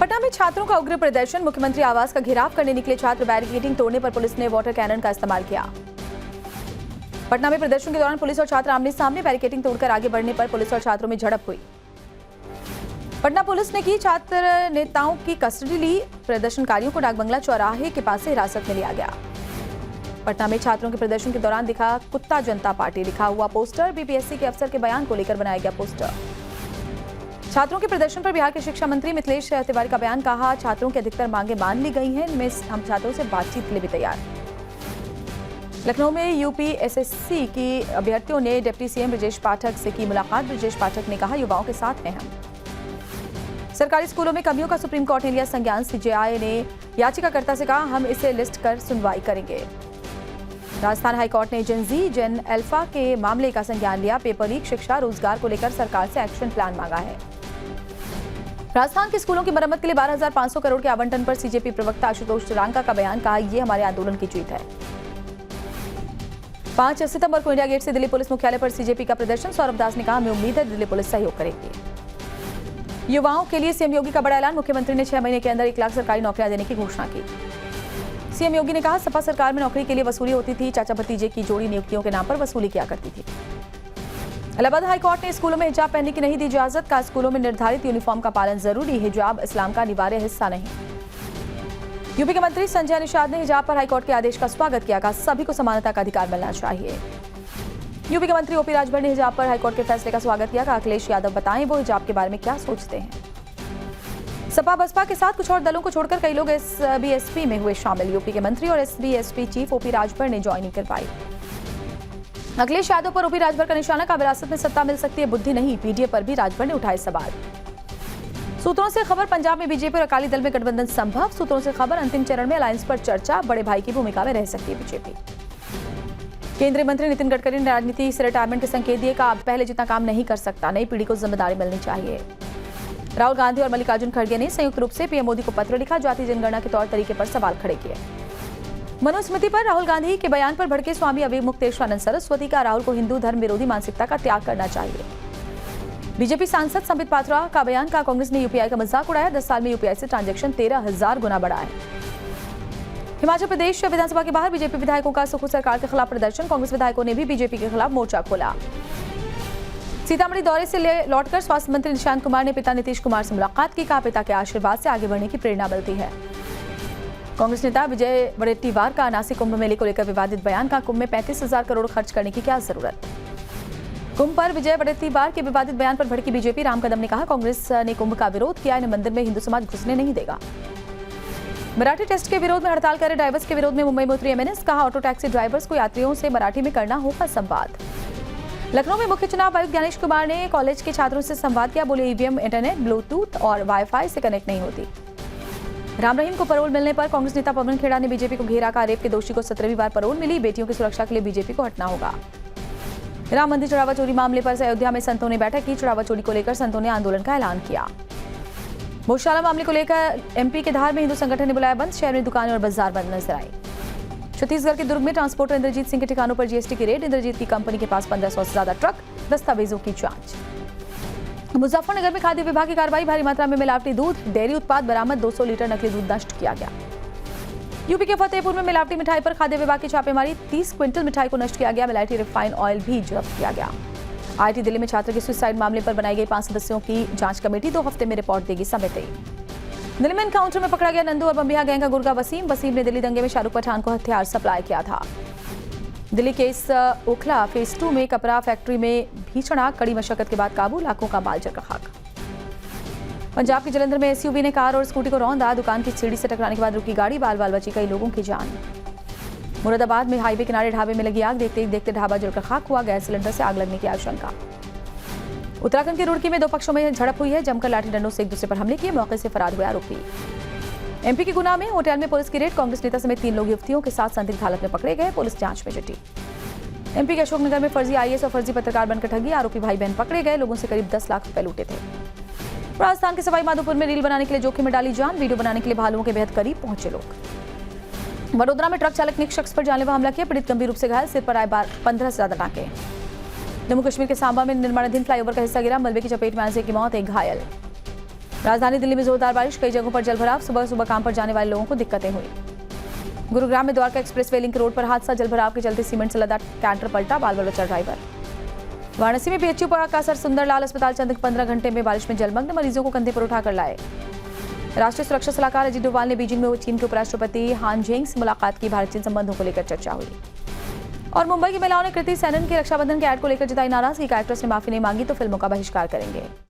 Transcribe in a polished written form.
पटना में छात्रों का उग्र प्रदर्शन, मुख्यमंत्री आवास का घेराव करने निकले छात्र, बैरिकेडिंग तोड़ने पर पुलिस ने वाटर कैनन का इस्तेमाल किया। पटना में प्रदर्शन के दौरान पुलिस और छात्र आमने सामने, बैरिकेडिंग तोड़कर आगे बढ़ने पर पुलिस और छात्रों में झड़प हुई। पटना पुलिस ने की छात्र नेताओं की कस्टडी ली, प्रदर्शनकारियों को डाकबंगला चौराहे के पास से हिरासत में लिया गया। पटना में छात्रों के प्रदर्शन के दौरान दिखा कुत्ता जनता पार्टी लिखा हुआ पोस्टर, बीपीएससी के अफसर के बयान को लेकर बनाया गया पोस्टर। छात्रों के प्रदर्शन पर बिहार के शिक्षा मंत्री मिथिलेश तिवारी का बयान, कहा छात्रों की अधिकतर मांगे मान ली गई हैं, इनमें हम छात्रों से बातचीत के लिए भी तैयार। लखनऊ में यूपीएसएससी की अभ्यर्थियों ने डिप्टी सीएम ब्रजेश पाठक से की मुलाकात। ब्रजेश पाठक ने कहा युवाओं के साथ हैं हम। सरकारी स्कूलों में कमियों का सुप्रीम कोर्ट ने लिया संज्ञान, सीजेआई ने याचिकाकर्ता से कहा हम इसे लिस्ट कर सुनवाई करेंगे। राजस्थान हाईकोर्ट ने जेन अल्फा के मामले का संज्ञान लिया, पेपर लीक, शिक्षा, रोजगार को लेकर सरकार से एक्शन प्लान मांगा है। राजस्थान के स्कूलों की मरम्मत के लिए 12,500 करोड़ के आवंटन पर सीजेपी प्रवक्ता आशुतोष रांका का बयान, कहा ये हमारे आंदोलन की जीत है। 5 सितंबर को इंडिया गेट से दिल्ली पुलिस मुख्यालय पर सीजेपी का प्रदर्शन, सौरभ दास ने कहा हमें उम्मीद है दिल्ली पुलिस सहयोग करेगी। युवाओं के लिए सीएम योगी का बड़ा ऐलान, मुख्यमंत्री ने 6 महीने के अंदर 1 लाख सरकारी नौकरियां देने की घोषणा की। सीएम योगी ने कहा सपा सरकार में नौकरी के लिए वसूली होती थी, चाचा भतीजे की जोड़ी नियुक्तियों के नाम पर वसूली किया करती थी। इलाहाबाद हाईकोर्ट ने स्कूलों में हिजाब पहनने की नहीं दी इजाजत, का स्कूलों में निर्धारित यूनिफॉर्म का पालन जरूरी, हिजाब इस्लाम का अनिवार्य हिस्सा नहीं। यूपी के मंत्री संजय निषाद ने हिजाब पर हाईकोर्ट के आदेश का स्वागत किया, कहा सभी को समानता का अधिकार मिलना चाहिए। यूपी के मंत्री ओपी राजभर ने हिजाब पर हाईकोर्ट के फैसले का स्वागत किया, कहा अखिलेश यादव बताएं वो हिजाब के बारे में क्या सोचते हैं। सपा बसपा के साथ कुछ और दलों को छोड़कर कई लोग एसबीएसपी में हुए शामिल, यूपी के मंत्री और एसबीएसपी चीफ ओपी राजभर ने ज्वाइनिंग करवाई। अखिलेश यादव पर ओपी राजभर का निशाना, का विरासत में सत्ता मिल सकती है बुद्धि नहीं, पीडीए पर भी राजभर ने उठाए सवाल। सूत्रों से खबर, पंजाब में बीजेपी और अकाली दल में गठबंधन संभव, सूत्रों से खबर अंतिम चरण में अलायंस पर चर्चा, बड़े भाई की भूमिका में रह सकती है बीजेपी। केंद्रीय मंत्री नितिन गडकरी ने राजनीति से रिटायरमेंट के संकेत दिए, कहा अब पहले जितना काम नहीं कर सकता, नई पीढ़ी को जिम्मेदारी मिलनी चाहिए। राहुल गांधी और मल्लिकार्जुन खड़गे ने संयुक्त रूप से पीएम मोदी को पत्र लिखा, जातीय जनगणना के तौर तरीके पर सवाल खड़े किए। मनुस्मृति पर राहुल गांधी के बयान पर भड़के स्वामी अविमुक्तेश्वरानंद सरस्वती, का राहुल को हिंदू धर्म विरोधी मानसिकता का त्याग करना चाहिए। बीजेपी सांसद संबित पात्रा का बयान, का कांग्रेस ने यूपीआई का मजाक उड़ाया, 10 साल में यूपीआई से ट्रांजैक्शन 13,000 गुना बढ़ा है। हिमाचल प्रदेश विधानसभा के बाहर बीजेपी विधायकों का सुखू सरकार के खिलाफ प्रदर्शन, कांग्रेस विधायकों ने भी बीजेपी के खिलाफ मोर्चा खोला। सीतामढ़ी दौरे से लौटकर स्वास्थ्य मंत्री निशांत कुमार ने पिता नीतीश कुमार से मुलाकात की, कहा पिता के आशीर्वाद से आगे बढ़ने की प्रेरणा मिलती है। कांग्रेस नेता विजय वडेट्टीवार का नासिक कुंभ मेले को लेकर विवादित बयान, का कुंभ में 35,000 करोड़ खर्च करने की क्या जरूरत। कुंभ पर विजय वडेट्टीवार के विवादित बयान पर भड़की बीजेपी, राम कदम ने कहा कांग्रेस ने कुंभ का विरोध किया, इन्हें मंदिर में हिंदू समाज घुसने नहीं देगा। मराठी टेस्ट के विरोध में हड़ताल करे ड्राइवर्स के विरोध में मुंबई में उतरी एमएनएस, कहा ऑटो टैक्सी ड्राइवर्स को यात्रियों से मराठी में करना होगा संवाद। लखनऊ में मुख्य चुनाव आयुक्त ज्ञानेश कुमार ने कॉलेज के छात्रों से संवाद किया, बोले ईवीएम इंटरनेट, ब्लूटूथ और वाईफाई से कनेक्ट नहीं होती। राम रहीम को पैरोल मिलने पर कांग्रेस नेता पवन खेड़ा ने बीजेपी को घेरा, का रेप के दोषी को 17वीं बार पैरोल मिली, बेटियों की सुरक्षा के लिए बीजेपी को हटना होगा। राम मंदिर चढ़ावा चोरी मामले पर अयोध्या में संतों ने बैठक की, चढ़ावा चोरी को लेकर संतों ने आंदोलन का ऐलान किया। भोजशाला मामले को लेकर एमपी के धार में हिंदू संगठन ने बुलाया बंद, शहर में दुकानें और बाजार बंद नजर आई। छत्तीसगढ़ के दुर्ग में ट्रांसपोर्टर इंद्रजीत सिंह के ठिकानों पर जीएसटी की रेड, इंद्रजीत की कंपनी के पास 1500 से ज्यादा ट्रक, दस्तावेजों की जांच। मुजफ्फरनगर में खाद्य विभाग की कार्रवाई, भारी मात्रा में मिलावटी दूध, डेयरी उत्पाद बरामद, 200 लीटर नकली दूध नष्ट किया गया। यूपी के फतेहपुर में मिलावटी मिठाई पर खाद्य विभाग की छापेमारी, 30 क्विंटल मिठाई को नष्ट किया गया, मिलावटी रिफाइन ऑयल भी जब्त किया गया। आईआईटी दिल्ली में छात्र के सुसाइड मामले पर बनाई गई 5 सदस्यों की जांच कमेटी 2 हफ्ते में रिपोर्ट देगी समिति। दिल्ली में एनकाउंटर में पकड़ा गया नंदू और बम्बिया गैंग का गुर्गा वसीम ने दिल्ली दंगे में शाहरुख पठान को हथियार सप्लाई किया था। दिल्ली के इस ओखला फेज 2 में कपड़ा फैक्ट्री में भीषण आग, कड़ी मशक्कत के बाद काबू, लाखों का माल जल खाक। पंजाब के जलंधर में एसयूवी ने कार और स्कूटी को रौंदा, दुकान की सीढ़ी से टकराने के बाद रुकी गाड़ी, बाल बाल बची कई लोगों की जान। मुरादाबाद में हाईवे किनारे ढाबे में लगी आग, देखते ही देखते ढाबा जलकर खाक हुआ, गैस सिलेंडर से आग लगने की आशंका। उत्तराखंड के रुड़की में 2 पक्षों में झड़प हुई है, जमकर लाठी डंडों से एक दूसरे पर हमले किए, मौके से फरार हुए आरोपी। एमपी के गुना में होटल में पुलिस की रेड, कांग्रेस नेता समेत 3 लोग युवतियों के साथ संदिग्ध हालत में पकड़े गए, पुलिस जांच में जुटी। एमपी के अशोकनगर में फर्जी आईएएस और फर्जी पत्रकार बनकर ठगी, आरोपी भाई बहन पकड़े गए, लोगों से करीब 10 लाख रुपए लूटे थे। राजस्थान के सवाई माधोपुर में रील बनाने के लिए जोखिम में डाली जान, वीडियो बनाने के लिए भालुओं के बेहद करीब पहुंचे लोग। वडोदरा में ट्रक चालक ने एक शख्स पर जानलेवा हमला किया, पीड़ित गंभीर रूप से घायल, सिर पर आए 15 से ज्यादा टांके। जम्मू कश्मीर के सांबा में निर्माणाधीन फ्लाईओवर का हिस्सा गिरा, मलबे की चपेट में आने से की मौत, एक घायल। राजधानी दिल्ली में जोरदार बारिश, कई जगहों पर जलभराव, सुबह सुबह काम पर जाने वाले लोगों को दिक्कतें हुई। गुरुग्राम में Dwarka express way link road पर हादसा, जलभराव के चलते सीमेंट से लदा कैंटर पलटा, बाल बाल बचा ड्राइवर। वाराणसी में पीएचयू का असर, सुंदरलाल अस्पताल चंद 15 घंटे में बारिश में जलमग्न, मरीजों को कंधे पर उठाकर लाए। राष्ट्रीय सुरक्षा सलाहकार अजीत डोभाल ने बीजिंग में चीन के उपराष्ट्रपति हान जेंग से मुलाकात की, भारत चीन संबंधों को लेकर चर्चा हुई। और मुंबई की महिलाओं ने कृति सेनन के रक्षाबंधन के ऐड को लेकर जताई नाराजगी, एक्ट्रेस ने माफी नहीं मांगी तो फिल्मों का बहिष्कार करेंगे।